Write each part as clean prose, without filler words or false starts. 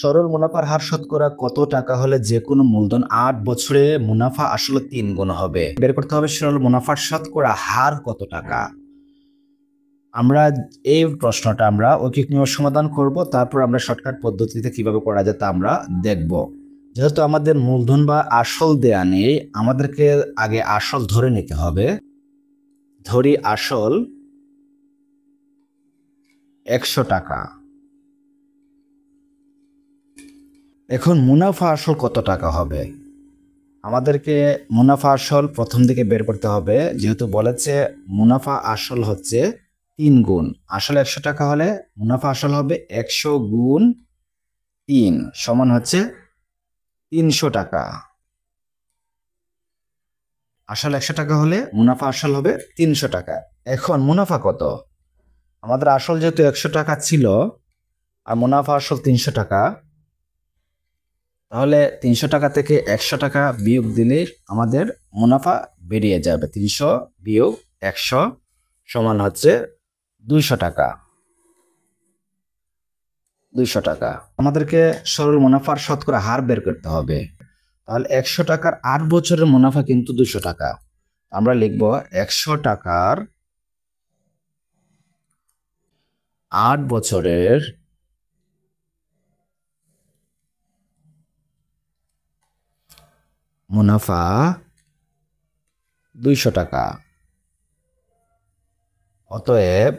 সরল মুনাফার হার শতকরা কত টাকা হলে যে কোনো মূলধন 8 বছরে মুনাফা আসলে 3 গুণ হবে? বের করতে হবে সরল মুনাফার শতকরা হার কত টাকা। আমরা এই প্রশ্নটা আমরা ঐকিক নিয়ম সমাধান করব, তারপর আমরা শর্টকাট পদ্ধতিতে কিভাবে করা যায় তা আমরা দেখব। যেহেতু আমাদের মূলধন বা আসল দেয়া নেই, আমাদেরকে আগে আসল ধরে নিতে হবে। ধরি আসল 100 টাকা। এখন মুনাফা আসল কত টাকা হবে? আমাদেরকে মুনাফা আসল প্রথম দিকে বের করতে হবে। যেহেতু বলেছে মুনাফা আসল হচ্ছে 3 গুণ, আসলে 100 টাকা হলে মুনাফা আসল হবে 100 গুণ 3 সমান হচ্ছে 300 টাকা। আসল 100 টাকা হলে মুনাফা আসল হবে 300 টাকা। এখন মুনাফা কত? আমাদের আসল যেহেতু 100 টাকা ছিল আর মুনাফা আসল 300 টাকা, তাহলে 300 টাকা থেকে 100 টাকা বিয়োগ দিলে আমাদের মুনাফা বেরিয়ে যাবে। 300 বিয়োগ 100 সমান হচ্ছে 200 টাকা। 200 টাকা। আমাদেরকে সরল মুনাফার শতকরা হার বের করতে হবে। তাহলে 100 টাকার 8 বছরের মুনাফা কিন্তু 200 টাকা। আমরা লিখব 100 টাকার 8 বছরের মুনাফা 200 টাকা। অতএব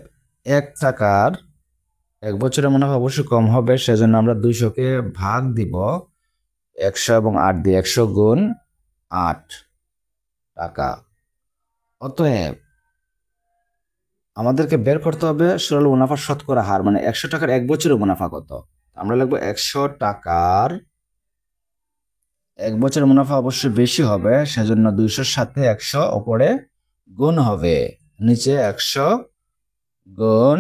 1 টাকার 1 বছরের মুনাফা অবশ্যই কম হবে, সেজন্য আমরা 200কে ভাগ দিব 100 এবং 8 দিয়ে, 100 গুণ 8 টাকা। অতএব আমাদেরকে বের করতে হবে সরল মুনাফার শতকরা হার, মানে 100 টাকার 1 বছরের মুনাফা কত। আমরা লিখবো 100 টাকার 1 বছরের মুনাফা অবশ্যই বেশি হবে, সেজন্য 200-র সাথে 100 উপরে গুণ হবে, নিচে 100 গুণ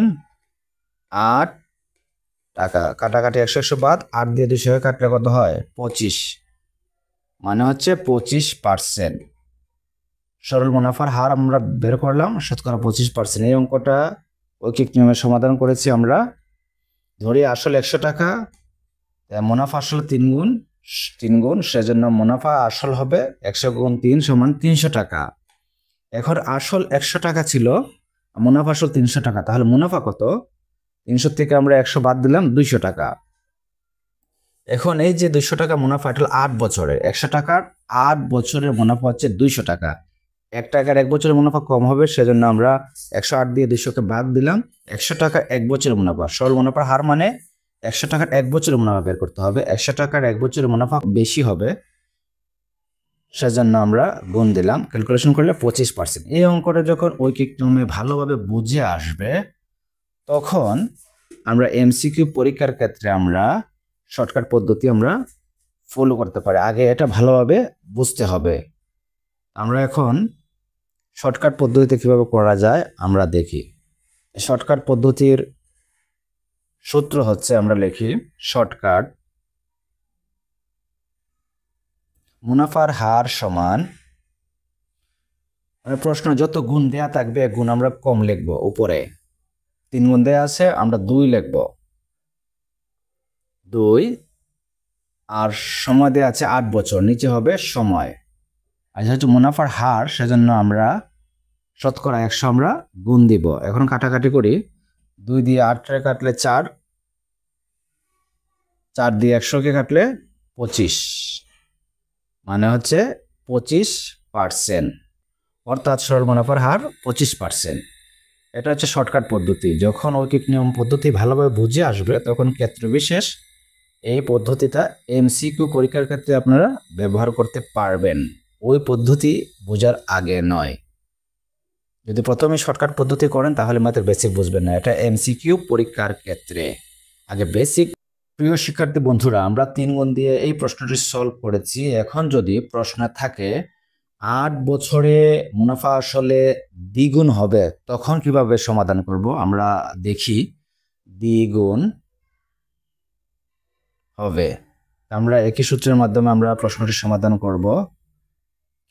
8 টাকা। কাটাকাটি 100 বাদ, 8 দিয়ে 200 কাটলে কত হয়? 25, মানে হচ্ছে 25%। সরল মুনাফার হার আমরা বের করলাম শতকরা 25%। এই অঙ্কটা ঐকিক নিয়মে সমাধান করেছি আমরা। ধরি আসল 100 টাকা, মুনাফা আসল 3 গুণ, সেজন্য মুনাফা আসল হবে 100 গুণ 3 সমান 300 টাকা। এখন আসল 100 টাকা ছিল, মুনাফা আসল 300 টাকা, তাহলে মুনাফা কত? 300 থেকে আমরা 100 বাদ দিলাম, 200 টাকা। এখন এই যে 200 টাকা মুনাফা, এটা হলো 8 বছরের। 100 টাকার 8 বছরের মুনাফা হচ্ছে 200 টাকা। 1 টাকার 1 বছরের মুনাফা কম হবে, সেজন্য আমরা 108 দিয়ে 200কে ভাগ দিলাম। 100 টাকার 1 বছরের মুনাফা, সরল মুনাফার হার মানে 100 টাকার 1 বছরের মুনাফা বের করতে হবে। 100 টাকার 1 বছরের মুনাফা বেশি হবে, সেজন্য আমরা গুণ দিলাম। ক্যালকুলেশন করলে 25%। এই অঙ্কটা যখন ঐকিক নিয়মে ভালোভাবে বুঝে আসবে, তখন আমরা এমসিকিউ পরীক্ষার ক্ষেত্রে আমরা শর্টকাট পদ্ধতি আমরা ফলো করতে পারি। আগে এটা ভালোভাবে বুঝতে হবে। আমরা এখন শর্টকাট পদ্ধতিতে কিভাবে করা যায় আমরা দেখি। শর্টকাট পদ্ধতির সূত্র হচ্ছে, আমরা লিখি শর্টকাট মুনাফার হার সমান, প্রশ্ন যত গুণ দেয়া থাকবে গুণ আমরা কম লিখব। উপরে 3 গুণ দেয়া আছে, আমরা 2 লিখব, 2। আর সময় দেয়া আছে 8 বছর, নিচে হবে সময়। আর যেহেতু মুনাফার হার, সেজন্য আমরা শতকরা 100 আমরা গুণ দিব। এখন কাটাকাটি করি, 2 দিয়ে 8কে কাটলে 4, 4 দিয়ে 100কে কাটলে 25, মানে হচ্ছে 25%। অর্থাৎ সরল মুনাফার হার 25%। এটা হচ্ছে শর্টকাট পদ্ধতি। যখন ঐকিক নিয়ম পদ্ধতি ভালোভাবে বুঝে আসবে, তখন ক্ষেত্র বিশেষ এই পদ্ধতিটা এমসিকিউ পরীক্ষার ক্ষেত্রে আপনারা ব্যবহার করতে পারবেন, ওই পদ্ধতি বোঝার আগে নয়। যদি প্রথমে শর্টকাট পদ্ধতি করেন তাহলে মাত্র বেসিক বুঝবেন না, এটা এমসিকিউ পরীক্ষার ক্ষেত্রে আগে বেসিক। প্রিয় শিক্ষার্থী বন্ধুরা, আমরা 3 গুণ দিয়ে এই প্রশ্নটি সলভ করেছি। এখন যদি প্রশ্ন থাকে 8 বছরে মুনাফা আসলে দ্বিগুণ হবে, তখন কিভাবে সমাধান করব আমরা দেখি। দ্বিগুণ হবে, আমরা একই সূত্রের মাধ্যমে আমরা প্রশ্নটি সমাধান করব।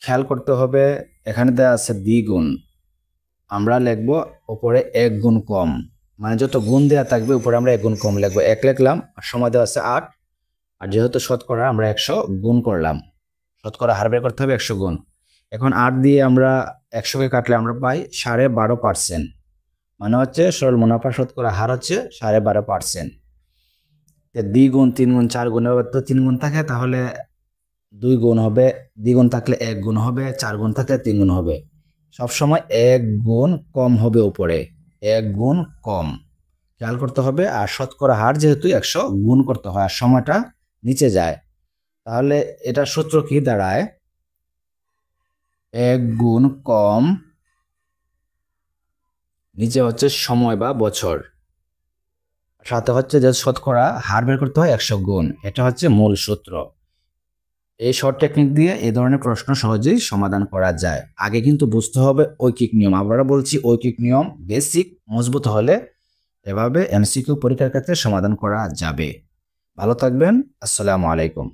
খেয়াল করতে হবে, এখানে দেওয়া আছে দ্বিগুণ, আমরা লিখব উপরে 1 গুণ কম, মানে যত গুণ দেওয়া থাকবে উপরে আমরা 1 গুণ কম লিখব। 1 লিখলাম, আর সময় দেওয়া আছে 8, আর যেহেতু শতকরা আমরা 100 গুণ করলাম, শতকরা হার বের করতে হবে 100 গুণ। এখন 8 দিয়ে আমরা 100কে কাটলে আমরা পাই 12.5%, মানে হচ্ছে সরল মুনাফা শতকরা হার হচ্ছে 12.5%। 2 গুণ 3 গুণ 4 গুণ তো 3 গুণ থাকে, তাহলে 2 গুণ হবে, 2 গুণ থাকলে 1 গুণ হবে, 4 গুণ থাকলে 3 গুণ হবে। সবসময় 1 গুণ কম হবে উপরে, 1 গুণ কম খেয়াল করতে হবে। আর শতকরা হার যেহেতু 100 গুণ করতে হয় আর সময়টা নিচে যায়, তাহলে এটা সূত্র কি দাঁড়ায়? 1 গুণ কম, নিচে হচ্ছে সময় বা বছর, সাথে হচ্ছে যে শতকরা হার বের করতে হয় 100 গুণ। এটা হচ্ছে মূল সূত্র। এই শর্ট টেকনিক দিয়ে এই ধরনের প্রশ্ন সহজেই সমাধান করা যায়। আগে কিন্তু বুঝতে হবে ঐকিক নিয়ম। আবারও বলছি, ঐকিক নিয়ম বেসিক মজবুত হলে এভাবে এমসিকিউ পরীক্ষার ক্ষেত্রে সমাধান করা যাবে। ভালো থাকবেন। আসসালামু আলাইকুম।